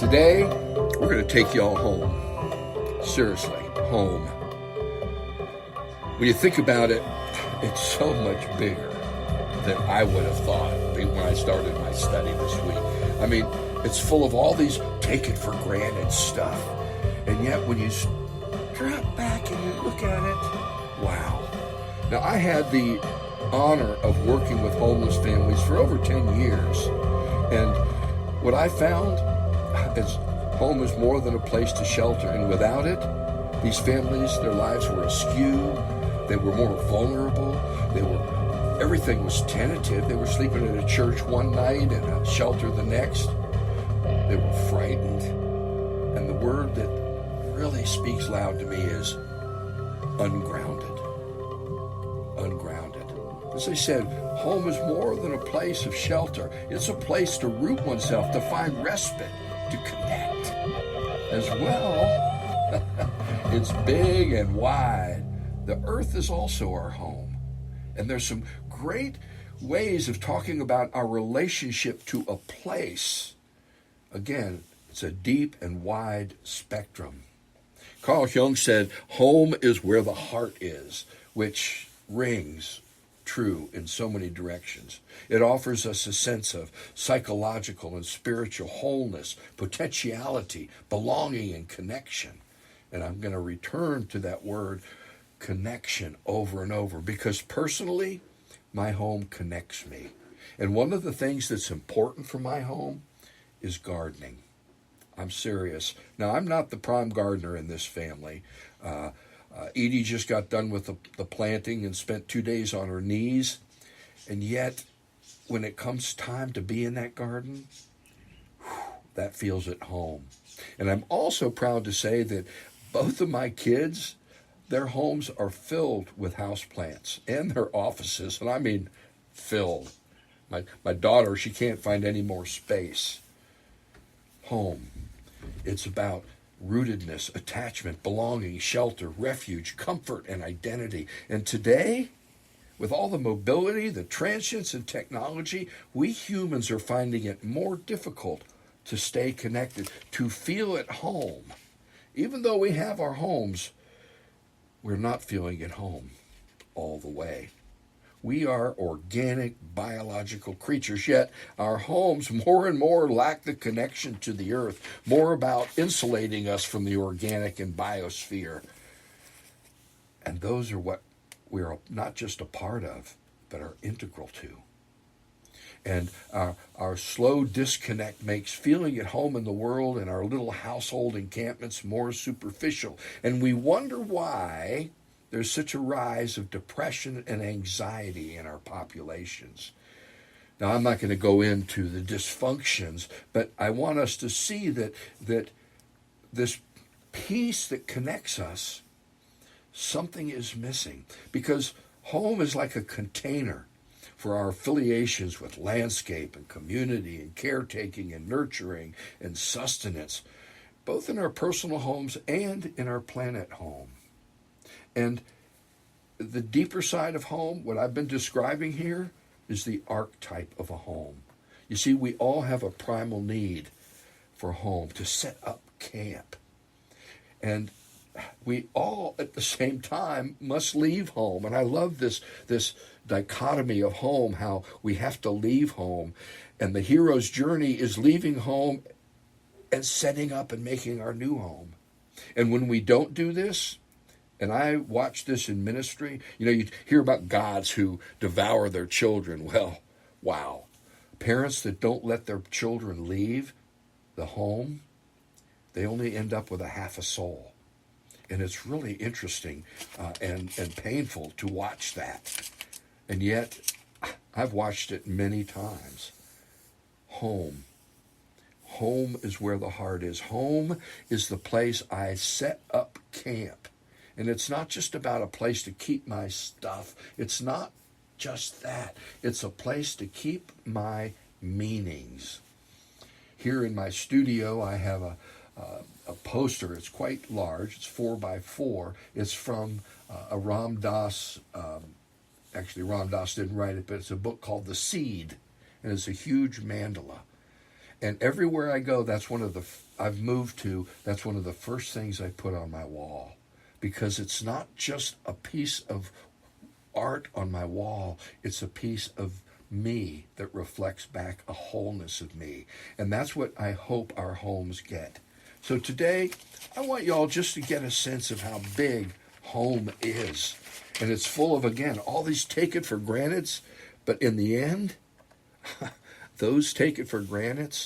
Today, we're going to take y'all home. Seriously, home. When you think about it, it's so much bigger than I would have thought when I started my study this week. I mean, it's full of all these take it for granted stuff. And yet when you drop back and you look at it, wow. Now, I had the honor of working with homeless families for over 10 years. And what I found is home is more than a place to shelter. And without it, these families, their lives were askew. They were more vulnerable. Everything was tentative. They were sleeping in a church one night and a shelter the next. They were frightened. And the word that really speaks loud to me is ungrounded. Ungrounded. As I said, home is more than a place of shelter. It's a place to root oneself, to find respite, to connect. As well, it's big and wide. The earth is also our home. And there's some great ways of talking about our relationship to a place. Again, it's a deep and wide spectrum. Carl Jung said, home is where the heart is, which rings true in so many directions. It offers us a sense of psychological and spiritual wholeness, potentiality, belonging, and connection. And I'm going to return to that word connection over and over because personally, my home connects me. And one of the things that's important for my home is gardening. I'm serious. Now, I'm not the prime gardener in this family. Edie just got done with the planting and spent 2 days on her knees. And yet, when it comes time to be in that garden, that feels at home. And I'm also proud to say that both of my kids, their homes are filled with houseplants and their offices. And I mean filled. My daughter, she can't find any more space. Home. It's about rootedness, attachment, belonging, shelter, refuge, comfort, and identity. And today, with all the mobility, the transience, and technology, we humans are finding it more difficult to stay connected, to feel at home. Even though we have our homes, we're not feeling at home all the way. We are organic, biological creatures, yet our homes more and more lack the connection to the earth, more about insulating us from the organic and biosphere. And those are what we're not just a part of, but are integral to. And our slow disconnect makes feeling at home in the world and our little household encampments more superficial. And we wonder why there's such a rise of depression and anxiety in our populations. Now, I'm not going to go into the dysfunctions, but I want us to see that this piece that connects us, something is missing. Because home is like a container for our affiliations with landscape and community and caretaking and nurturing and sustenance, both in our personal homes and in our planet home. And the deeper side of home, what I've been describing here, is the archetype of a home. You see, we all have a primal need for home, to set up camp. And we all, at the same time, must leave home. And I love this dichotomy of home, how we have to leave home. And the hero's journey is leaving home and setting up and making our new home. And when we don't do this, and I watch this in ministry, you hear about gods who devour their children. Well, wow. Parents that don't let their children leave the home, they only end up with a half a soul. And it's really interesting and painful to watch that. And yet, I've watched it many times. Home. Home is where the heart is. Home is the place I set up camp. And it's not just about a place to keep my stuff. It's not just that. It's a place to keep my meanings. Here in my studio, I have a poster. It's quite large. It's 4x4. It's from a Ram Dass. Actually, Ram Dass didn't write it, but it's a book called The Seed. And it's a huge mandala. And everywhere I go, I've moved to, that's one of the first things I put on my wall, because it's not just a piece of art on my wall, it's a piece of me that reflects back a wholeness of me. And that's what I hope our homes get. So today, I want y'all just to get a sense of how big home is. And it's full of, again, all these take it for granted, but in the end, those take it for granted,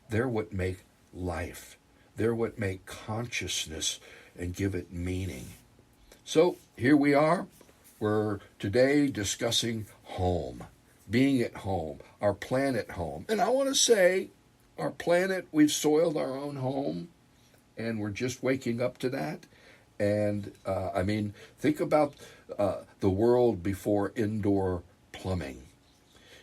they're what make life. They're what make consciousness and give it meaning. So here we are. We're today discussing home, being at home, our planet home. And I want to say, our planet, we've soiled our own home, and we're just waking up to that. And think about the world before indoor plumbing.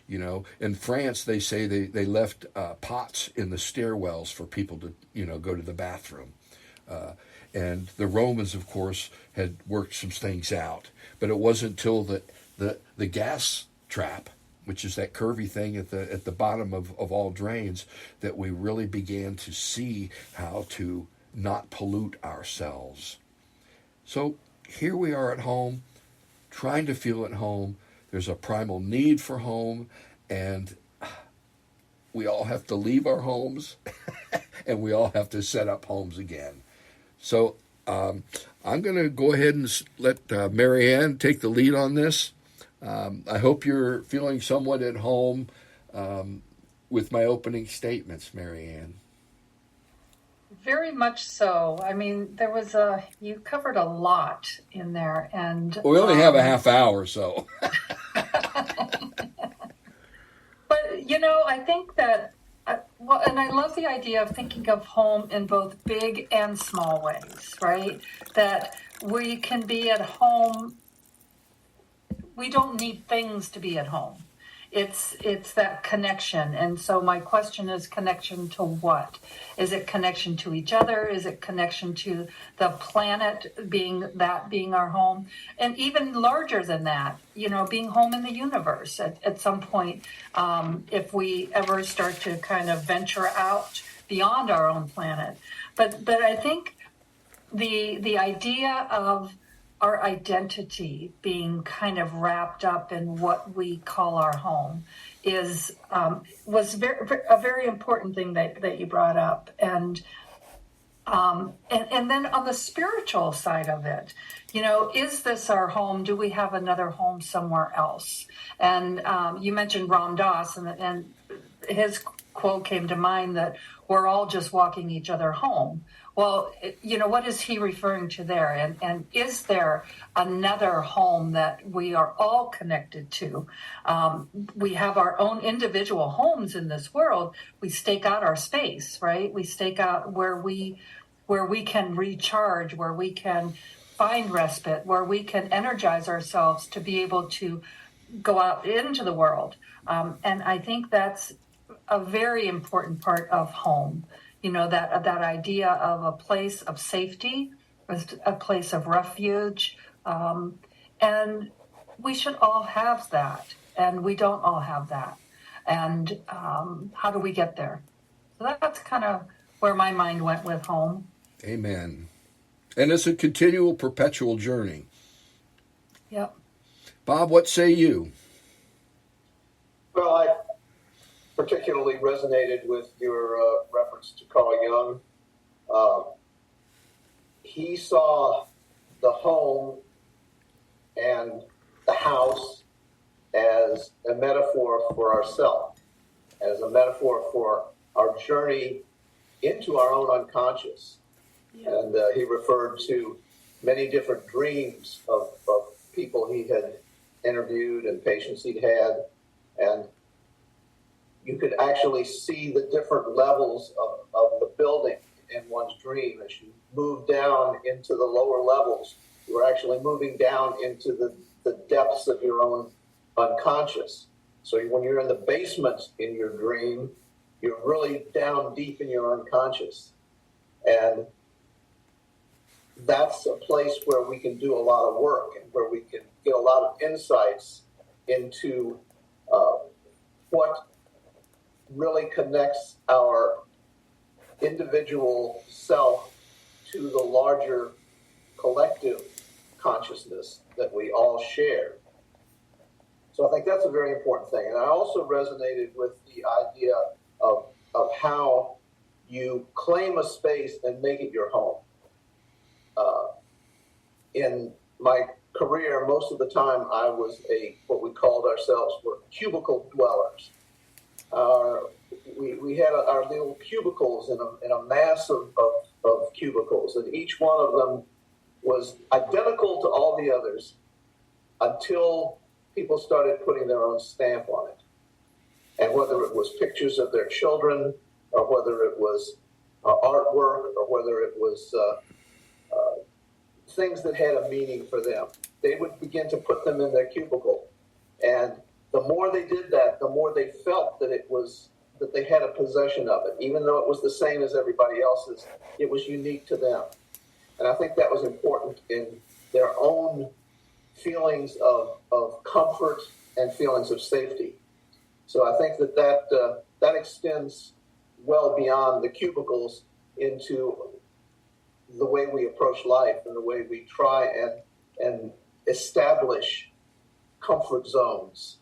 You know, in France, they say they left pots in the stairwells for people to, go to the bathroom. And the Romans, of course, had worked some things out. But it wasn't until the gas trap, which is that curvy thing at the bottom of all drains, that we really began to see how to not pollute ourselves. So here we are at home, trying to feel at home. There's a primal need for home, and we all have to leave our homes, and we all have to set up homes again. So I'm going to go ahead and let Marianne take the lead on this. I hope you're feeling somewhat at home with my opening statements, Marianne. Very much so. I mean, you covered a lot in there, and we only have a half hour, so. But I think that, and I love the idea of thinking of home in both big and small ways, right? That we can be at home. We don't need things to be at home. It's that connection. And so my question is, connection to what? Is it connection to each other? Is it connection to the planet being our home? And even larger than that, being home in the universe at some point, if we ever start to kind of venture out beyond our own planet. But I think the idea of our identity being kind of wrapped up in what we call our home was a very important thing that you brought up. And then on the spiritual side of it, is this our home? Do we have another home somewhere else? And you mentioned Ram Dass, and his quote came to mind that we're all just walking each other home. Well, what is he referring to there? And is there another home that we are all connected to? We have our own individual homes in this world. We stake out our space, right? We stake out where we can recharge, where we can find respite, where we can energize ourselves to be able to go out into the world. And I think that's a very important part of home. That idea of a place of safety, a place of refuge. And we should all have that. And we don't all have that. And how do we get there? So that's kind of where my mind went with home. Amen. And it's a continual, perpetual journey. Yep. Bob, what say you? Well, I particularly resonated with your reference to Carl Jung. He saw the home and the house as a metaphor for ourselves, as a metaphor for our journey into our own unconscious. Yeah. And he referred to many different dreams of people he had interviewed and patients he'd had. And you could actually see the different levels of the building in one's dream. As you move down into the lower levels, you are actually moving down into the depths of your own unconscious. So when you're in the basement in your dream, you're really down deep in your unconscious. And that's a place where we can do a lot of work and where we can get a lot of insights into what really connects our individual self to the larger collective consciousness that we all share. So I think that's a very important thing. And I also resonated with the idea of how you claim a space and make it your home. In my career, most of the time I was what we called ourselves were cubicle dwellers. We had our little cubicles in a mass of cubicles, and each one of them was identical to all the others until people started putting their own stamp on it. And whether it was pictures of their children, or whether it was artwork, or whether it was things that had a meaning for them, they would begin to put them in their cubicle. And the more they did that, the more they felt that they had a possession of it. Even though it was the same as everybody else's, it was unique to them. And I think that was important in their own feelings of comfort and feelings of safety. So I think that extends well beyond the cubicles into the way we approach life and the way we try and establish comfort zones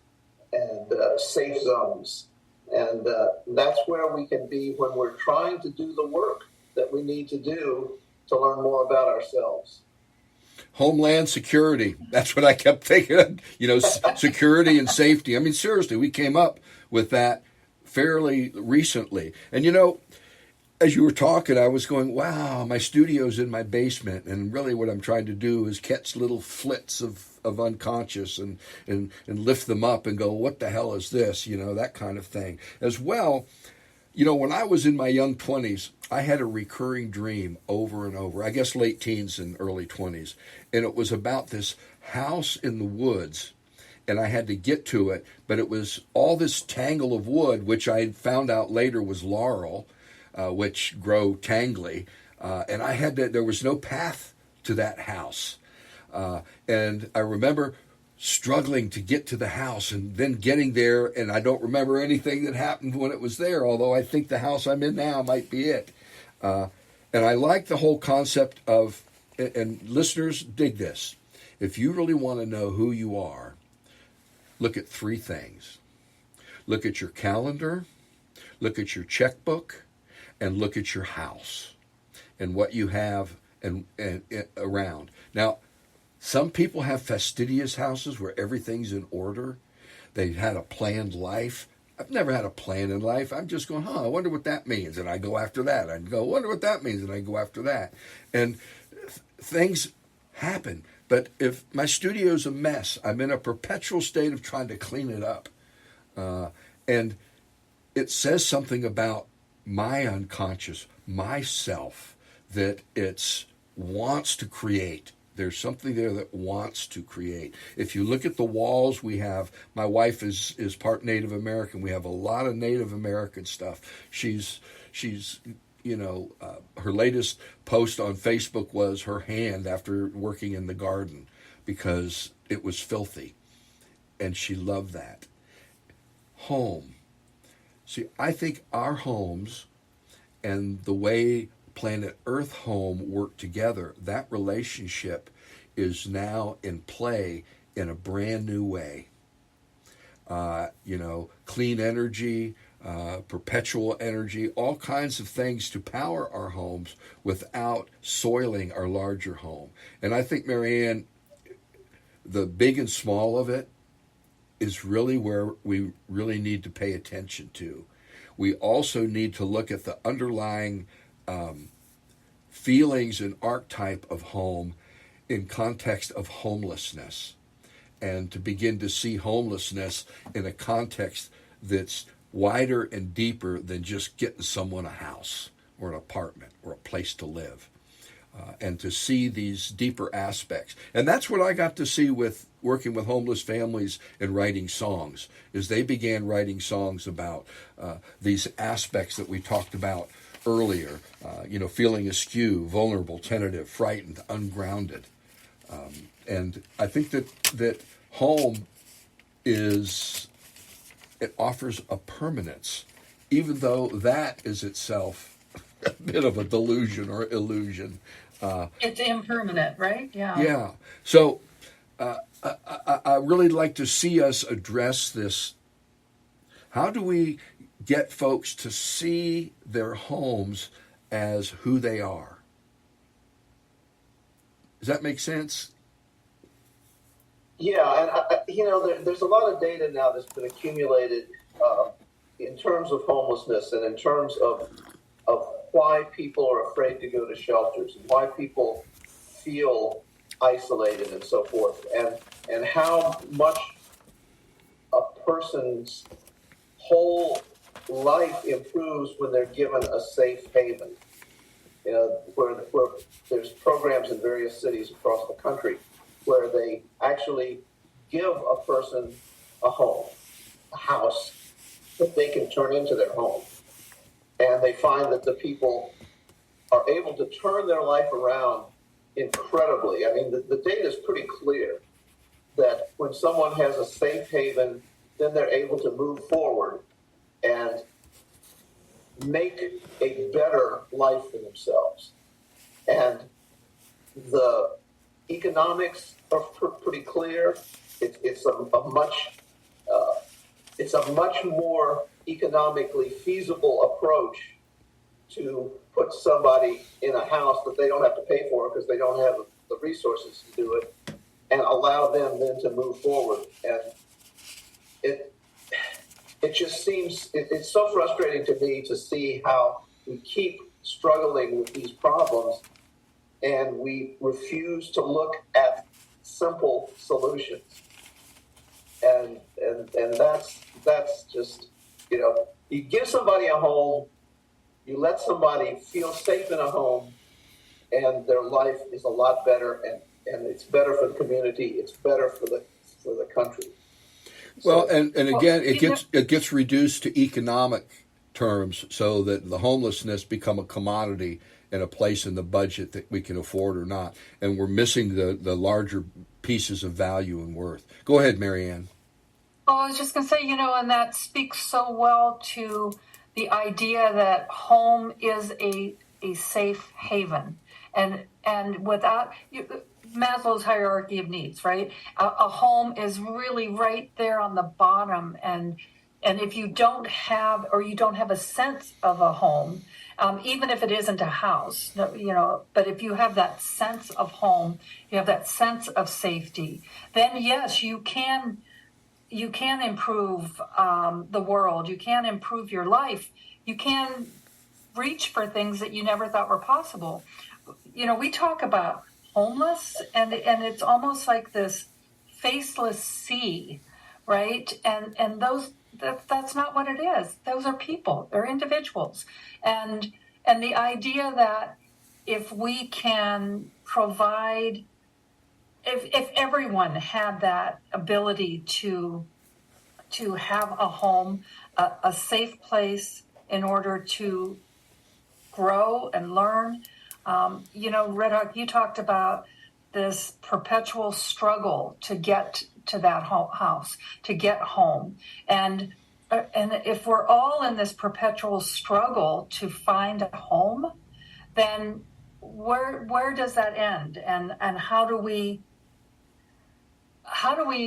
and safe zones. And that's where we can be when we're trying to do the work that we need to do to learn more about ourselves. Homeland security. That's what I kept thinking of, security and safety. I mean, seriously, we came up with that fairly recently. And, as you were talking, I was going, wow, my studio's in my basement. And really what I'm trying to do is catch little flits of unconscious and lift them up and go, what the hell is this? That kind of thing. As well, when I was in my young 20s, I had a recurring dream over and over, I guess late teens and early 20s. And it was about this house in the woods. And I had to get to it, but it was all this tangle of wood, which I found out later was laurel, which grow tangly. And there was no path to that house. And I remember struggling to get to the house and then getting there, and I don't remember anything that happened when it was there, although I think the house I'm in now might be it. And I like the whole concept of, and listeners dig this, if you really want to know who you are, look at three things. Look at your calendar, look at your checkbook, and look at your house and what you have and around. Now, some people have fastidious houses where everything's in order. They've had a planned life. I've never had a plan in life. I'm just going, I wonder what that means. And I go after that. I go, wonder what that means. And I go after that. And things happen. But if my studio's a mess, I'm in a perpetual state of trying to clean it up. And it says something about my unconscious, myself, that it wants to create. There's something there that wants to create. If you look at the walls we have, my wife is part Native American. We have a lot of Native American stuff. She's her latest post on Facebook was her hand after working in the garden because it was filthy. And she loved that. Home. See, I think our homes and the way Planet Earth home work together, that relationship is now in play in a brand new way. Clean energy, perpetual energy, all kinds of things to power our homes without soiling our larger home. And I think, Marianne, the big and small of it is really where we really need to pay attention to. We also need to look at the underlying feelings and archetype of home in context of homelessness, and to begin to see homelessness in a context that's wider and deeper than just getting someone a house or an apartment or a place to live, and to see these deeper aspects. And that's what I got to see with working with homeless families and writing songs, is they began writing songs about these aspects that we talked about earlier, feeling askew, vulnerable, tentative, frightened, ungrounded. And I think that home it offers a permanence even though that is itself a bit of a delusion or illusion. It's impermanent, right? Yeah. Yeah. So I really like to see us address this. How do we get folks to see their homes as who they are? Does that make sense? Yeah, and there's a lot of data now that's been accumulated in terms of homelessness and in terms of why people are afraid to go to shelters and why people feel isolated and so forth, and how much a person's whole life improves when they're given a safe haven. Where there's programs in various cities across the country where they actually give a person a home, a house that they can turn into their home. And they find that the people are able to turn their life around incredibly. I mean, the data is pretty clear that when someone has a safe haven, then they're able to move forward and make a better life for themselves. And the economics are pretty clear. It's a much more economically feasible approach to put somebody in a house that they don't have to pay for because they don't have the resources to do it, and allow them then to move forward. And it just seems it's so frustrating to me to see how we keep struggling with these problems and we refuse to look at simple solutions. And that's just, you give somebody a home, you let somebody feel safe in a home, and their life is a lot better, and it's better for the community, it's better for the country. Well, and again, it gets reduced to economic terms so that the homelessness become a commodity and a place in the budget that we can afford or not. And we're missing the larger pieces of value and worth. Go ahead, Marianne. Oh, I was just going to say, and that speaks so well to the idea that home is a safe haven. And without Maslow's hierarchy of needs, right? A home is really right there on the bottom, and if you don't have a sense of a home, even if it isn't a house, but if you have that sense of home, you have that sense of safety, then yes, you can improve the world. You can improve your life. You can reach for things that you never thought were possible. We talk about homeless, and it's almost like this faceless sea, right? And that's not what it is. Those are people. They're individuals, and the idea that if we can provide, if everyone had that ability to have a home, a safe place in order to grow and learn. Red Hawk, you talked about this perpetual struggle to get to that house, to get home. And if we're all in this perpetual struggle to find a home, then where does that end? And how do we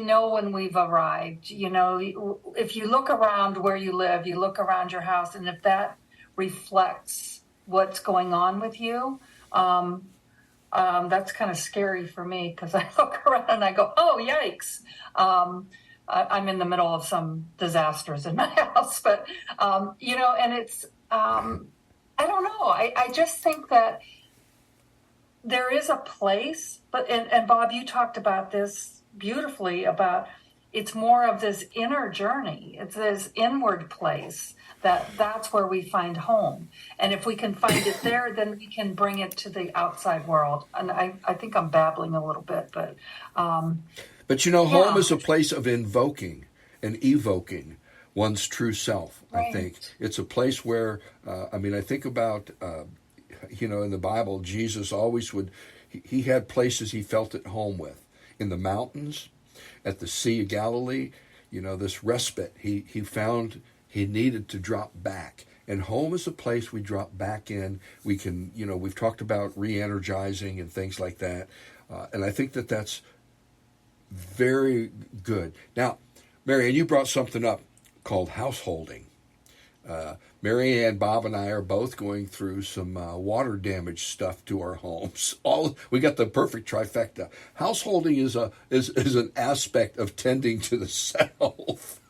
know when we've arrived? If you look around where you live, you look around your house, and if that reflects what's going on with you, that's kind of scary for me, because I look around and I go, oh, yikes. I'm in the middle of some disasters in my house, but, and it's, I don't know. I just think that there is a place, and Bob, you talked about this beautifully, about it's more of this inner journey. It's this inward place that's where we find home. And if we can find it there, then we can bring it to the outside world. And I think I'm babbling a little bit, but home is a place of invoking and evoking one's true self. Right. I think it's a place where, I think about, in the Bible, Jesus always he had places he felt at home with. In the mountains, at the Sea of Galilee, this respite. He found He needed to drop back. And home is a place we drop back in. We can, we've talked about re-energizing and things like that. And I think that that's very good. Now, Marianne, you brought something up called householding. Marianne, Bob, and I are both going through some water damage stuff to our homes. We got the perfect trifecta. Householding is an aspect of tending to the self.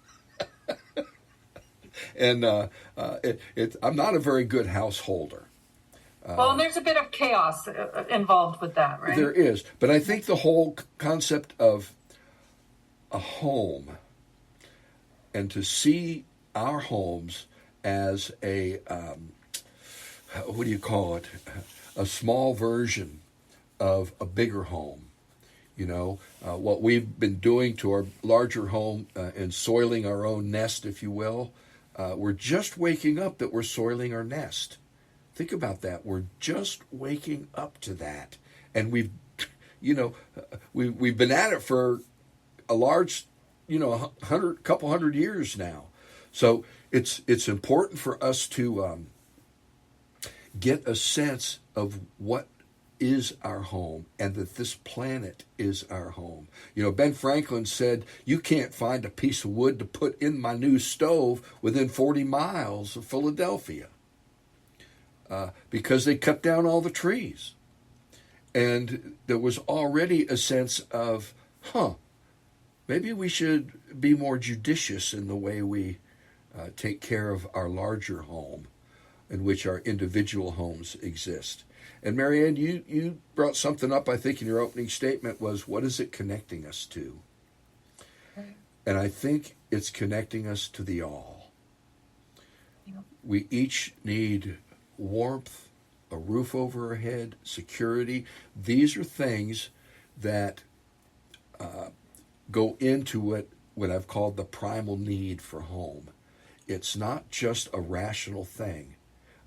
And I'm not a very good householder. Well, and there's a bit of chaos involved with that, right? There is. But I think the whole concept of a home and to see our homes as a, what do you call it? A small version of a bigger home. What we've been doing to our larger home and soiling our own nest, if you will. We're just waking up that we're soiling our nest. Think about that. We're just waking up to that. And we've been at it for a large, couple hundred years now. So it's important for us to get a sense of what is our home and that this planet is our home. Ben Franklin said, you can't find a piece of wood to put in my new stove within 40 miles of Philadelphia because they cut down all the trees. And there was already a sense of, maybe we should be more judicious in the way we take care of our larger home in which our individual homes exist. And Marianne, you brought something up, I think, in your opening statement was, what is it connecting us to? Right. And I think it's connecting us to the all. Yep. We each need warmth, a roof over our head, security. These are things that go into what I've called the primal need for home. It's not just a rational thing.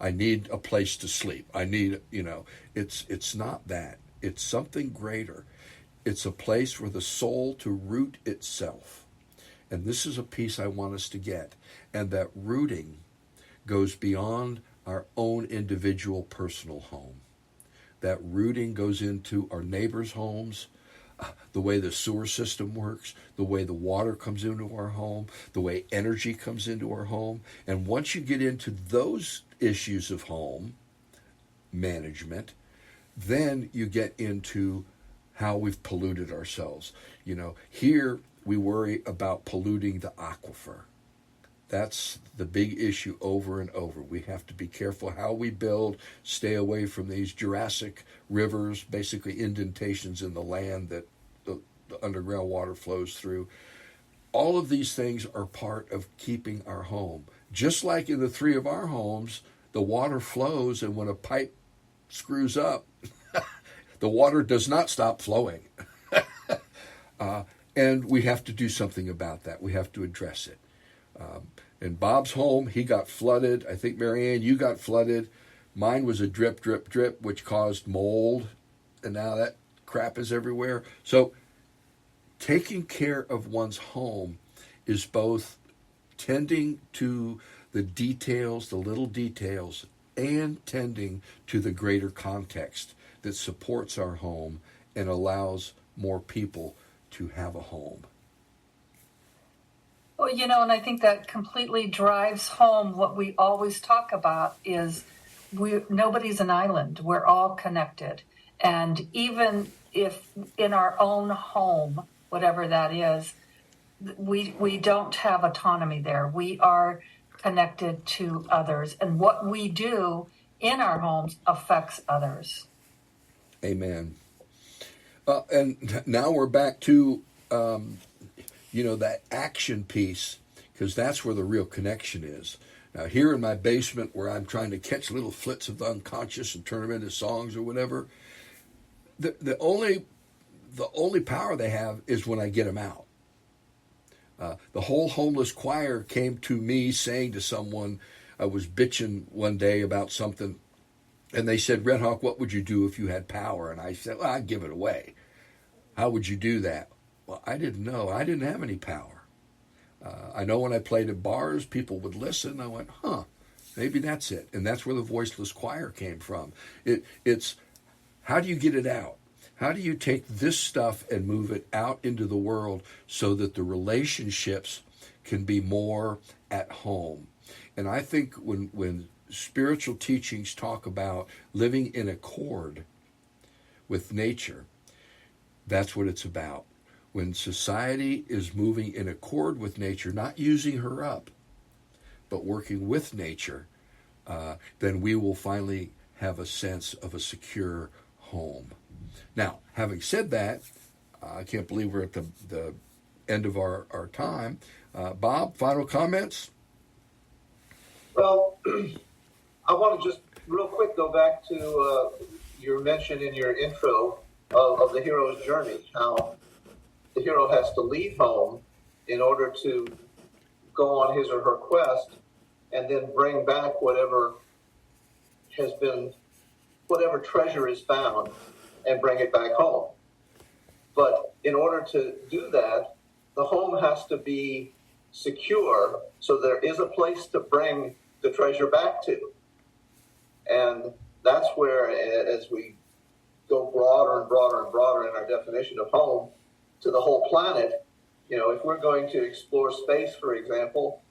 I need a place to sleep. I need, it's not that. It's something greater. It's a place for the soul to root itself. And this is a piece I want us to get. And that rooting goes beyond our own individual personal home. That rooting goes into our neighbors' homes, the way the sewer system works, the way the water comes into our home, the way energy comes into our home. And once you get into those issues of home management, then you get into how we've polluted ourselves. Here we worry about polluting the aquifer. That's the big issue over and over. We have to be careful how we build, stay away from these Jurassic rivers, basically indentations in the land that the underground water flows through. All of these things are part of keeping our home. Just like in the three of our homes, the water flows, and when a pipe screws up, the water does not stop flowing. And we have to do something about that. We have to address it. In Bob's home, he got flooded. I think, Marianne, you got flooded. Mine was a drip, drip, drip, which caused mold. And now that crap is everywhere. So taking care of one's home is both tending to the details, the little details, and tending to the greater context that supports our home and allows more people to have a home. Well, and I think that completely drives home what we always talk about is nobody's an island. We're all connected. And even if in our own home, whatever that is, we don't have autonomy there. We are connected to others. And what we do in our homes affects others. Amen. And now we're back to that action piece, because that's where the real connection is. Now, here in my basement, where I'm trying to catch little flits of the unconscious and turn them into songs or whatever, the only power they have is when I get them out. The whole homeless choir came to me saying to someone, I was bitching one day about something, and they said, Red Hawk, what would you do if you had power? And I said, well, I'd give it away. How would you do that? Well, I didn't know. I didn't have any power. I know when I played at bars, people would listen. I went, huh, maybe that's it. And that's where the voiceless choir came from. It's how do you get it out? How do you take this stuff and move it out into the world so that the relationships can be more at home? And I think when spiritual teachings talk about living in accord with nature, that's what it's about. When society is moving in accord with nature, not using her up, but working with nature, then we will finally have a sense of a secure home. Now, having said that, I can't believe we're at the end of our time. Bob, final comments? Well, I want to just real quick go back to your mention in your intro of the hero's journey, how the hero has to leave home in order to go on his or her quest and then bring back whatever treasure is found and bring it back home. But in order to do that, the home has to be secure so there is a place to bring the treasure back to. And that's where, as we go broader and broader and broader in our definition of home to the whole planet, if we're going to explore space, for example,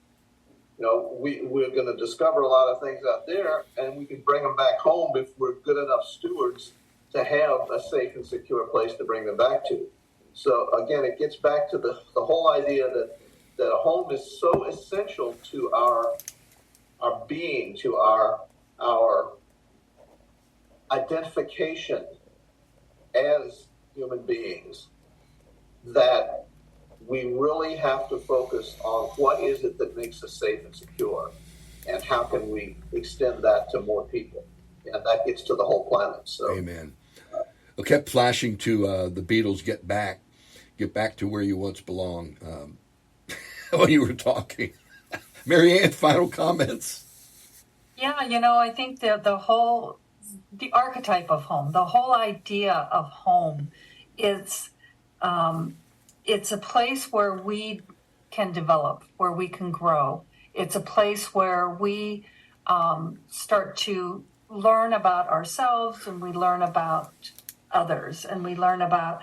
we're going to discover a lot of things out there, and we can bring them back home if we're good enough stewards to have a safe and secure place to bring them back to. So again, it gets back to the whole idea that a home is so essential to our being, to our identification as human beings, that we really have to focus on what is it that makes us safe and secure, and how can we extend that to more people. And that gets to the whole planet. So, amen. I kept flashing to the Beatles' Get Back to Where You Once Belong when you were talking. Mary Ann, final comments? Yeah, I think the archetype of home, the whole idea of home is it's a place where we can develop, where we can grow. It's a place where we start to learn about ourselves, and we learn about others, and we learn about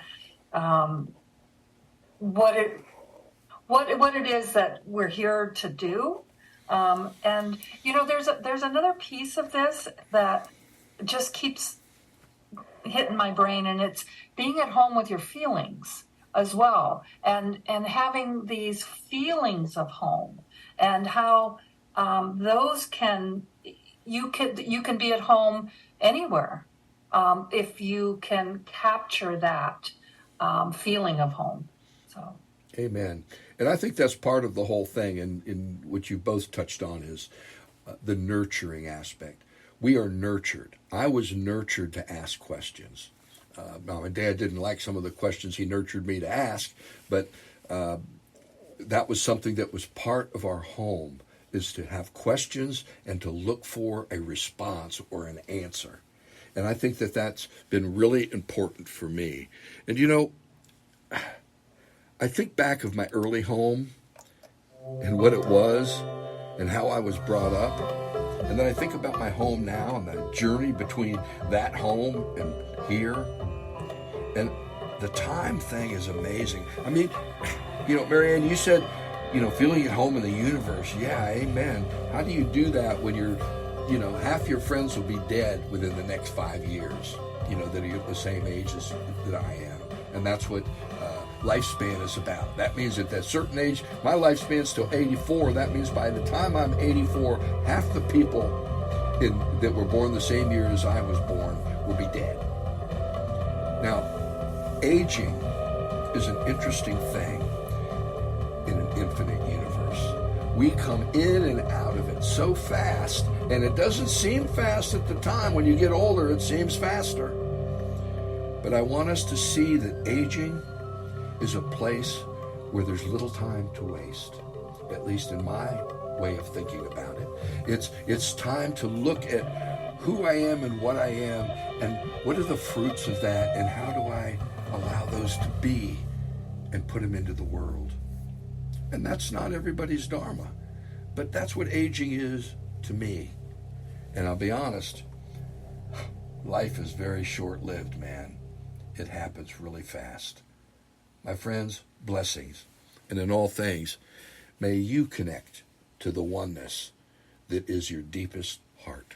what it is that we're here to do. And there's another piece of this that just keeps hitting my brain, and it's being at home with your feelings as well, and having these feelings of home, and how those you can be at home anywhere if you can capture that feeling of home. So, amen. And I think that's part of the whole thing, and in what you both touched on is the nurturing aspect. We are nurtured. I was nurtured to ask questions. Now, my dad didn't like some of the questions he nurtured me to ask, but that was something that was part of our home, is to have questions and to look for a response or an answer. And I think that that's been really important for me. And I think back of my early home and what it was and how I was brought up. And then I think about my home now and the journey between that home and here. And the time thing is amazing. I mean, Mary Ann, you said, feeling at home in the universe. Yeah, amen. How do you do that when you're, half your friends will be dead within the next 5 years, that are the same age as that I am. And that's what lifespan is about. That means at that certain age, my lifespan is still 84. That means by the time I'm 84, half the people that were born the same year as I was born will be dead. Now, aging is an interesting thing in an infinite universe. We come in and out of it so fast, and it doesn't seem fast at the time. When you get older, it seems faster. But I want us to see that aging is a place where there's little time to waste, at least in my way of thinking about it. It's time to look at who I am and what I am, and what are the fruits of that, and how do I allow those to be and put them into the world. And that's not everybody's dharma. But that's what aging is to me. And I'll be honest, life is very short-lived, man. It happens really fast. My friends, blessings. And in all things, may you connect to the oneness that is your deepest heart.